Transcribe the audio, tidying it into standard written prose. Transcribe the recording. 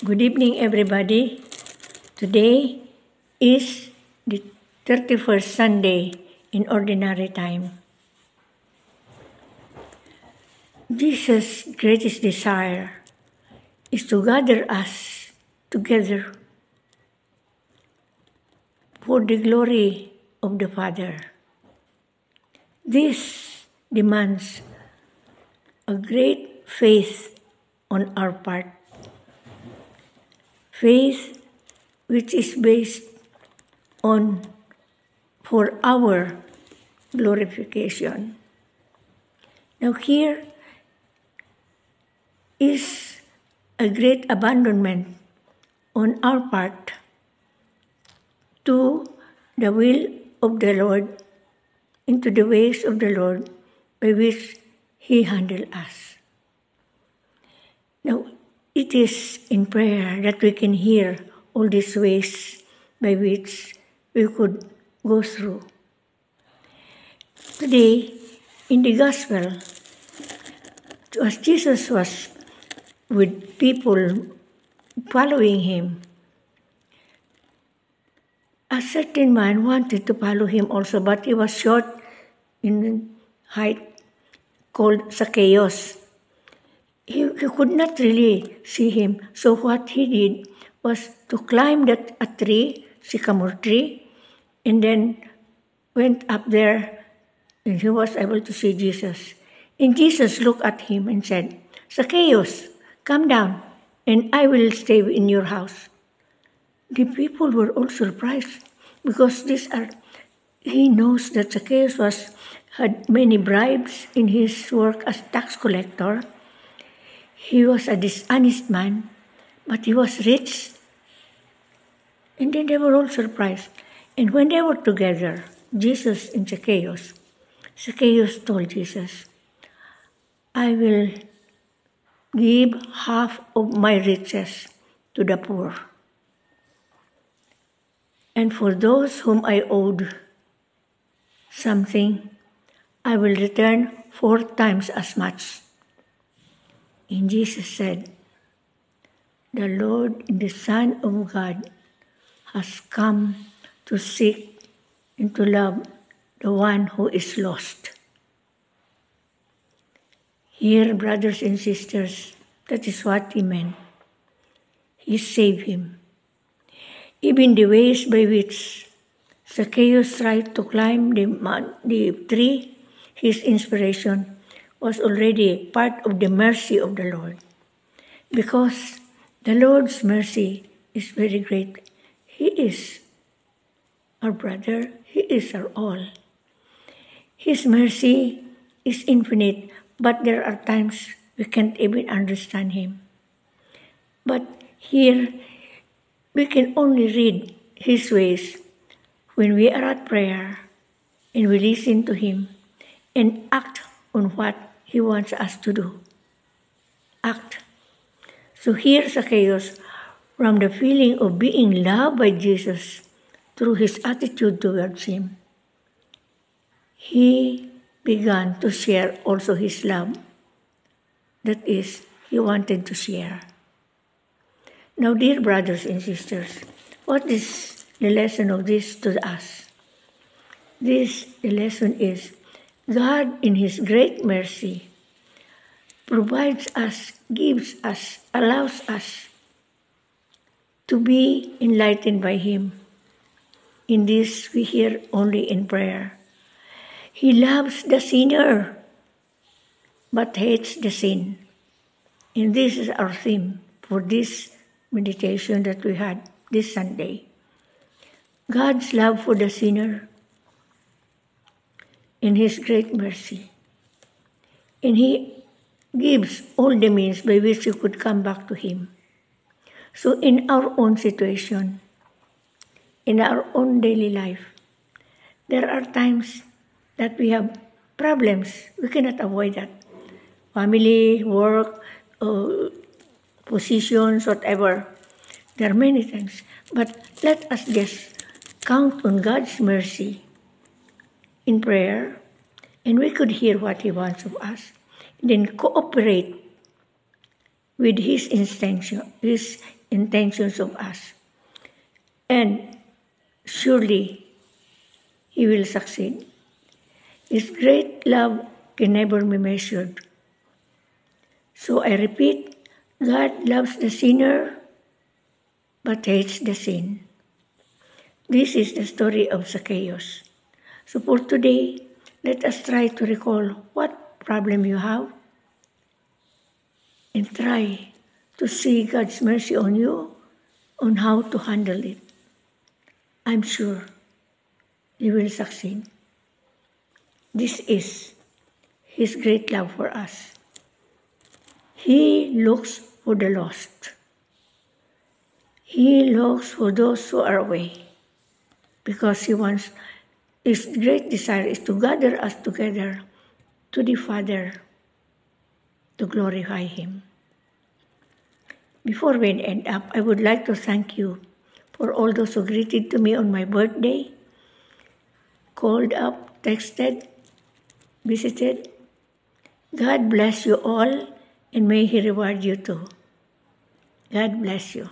Good evening, everybody. Today is the 31st Sunday in Ordinary Time. Jesus' greatest desire is to gather us together for the glory of the Father. This demands a great faith on our part. Faith which is based on for our glorification. Now here is a great abandonment on our part to the will of the Lord, into the ways of the Lord by which He handled us. Now, it is in prayer that we can hear all these ways by which we could go through. Today, in the Gospel, as Jesus was with people following Him, a certain man wanted to follow Him also, but he was short in height, called Zacchaeus. He could not really see Him, so what he did was to climb a tree, sycamore tree, and then went up there, and he was able to see Jesus. And Jesus looked at him and said, "Zacchaeus, come down, and I will stay in your house." The people were all surprised because he knows that Zacchaeus had many bribes in his work as tax collector. He was a dishonest man, but he was rich. And then they were all surprised. And when they were together, Jesus and Zacchaeus told Jesus, "I will give half of my riches to the poor. And for those whom I owed something, I will return 4 times as much." And Jesus said, "The Lord, the Son of God, has come to seek and to love the one who is lost." Here, brothers and sisters, that is what He meant. He saved him. Even the ways by which Zacchaeus tried to climb the tree, his inspiration was already part of the mercy of the Lord. Because the Lord's mercy is very great. He is our brother. He is our all. His mercy is infinite, but there are times we can't even understand Him. But here, we can only read His ways when we are at prayer and we listen to Him and act on what He wants us to do. Act. So here Zacchaeus, from the feeling of being loved by Jesus through his attitude towards Him, he began to share also his love. That is, he wanted to share. Now, dear brothers and sisters, what is the lesson of this to us? The lesson is God, in His great mercy, provides us, gives us, allows us to be enlightened by Him. In this, we hear only in prayer. He loves the sinner, but hates the sin. And this is our theme for this meditation that we had this Sunday. God's love for the sinner in His great mercy. And He gives all the means by which you could come back to Him. So in our own situation, in our own daily life, there are times that we have problems. We cannot avoid that. Family, work, positions, whatever. There are many things. But let us just count on God's mercy in prayer, and we could hear what He wants of us, and then cooperate with His intention, His intentions of us. And surely He will succeed. His great love can never be measured. So I repeat, God loves the sinner but hates the sin. This is the story of Zacchaeus. So for today, let us try to recall what problem you have and try to see God's mercy on you on how to handle it. I'm sure you will succeed. This is His great love for us. He looks for the lost. He looks for those who are away because His great desire is to gather us together to the Father to glorify Him. Before we end up, I would like to thank you for all those who greeted to me on my birthday, called up, texted, visited. God bless you all and may He reward you too. God bless you.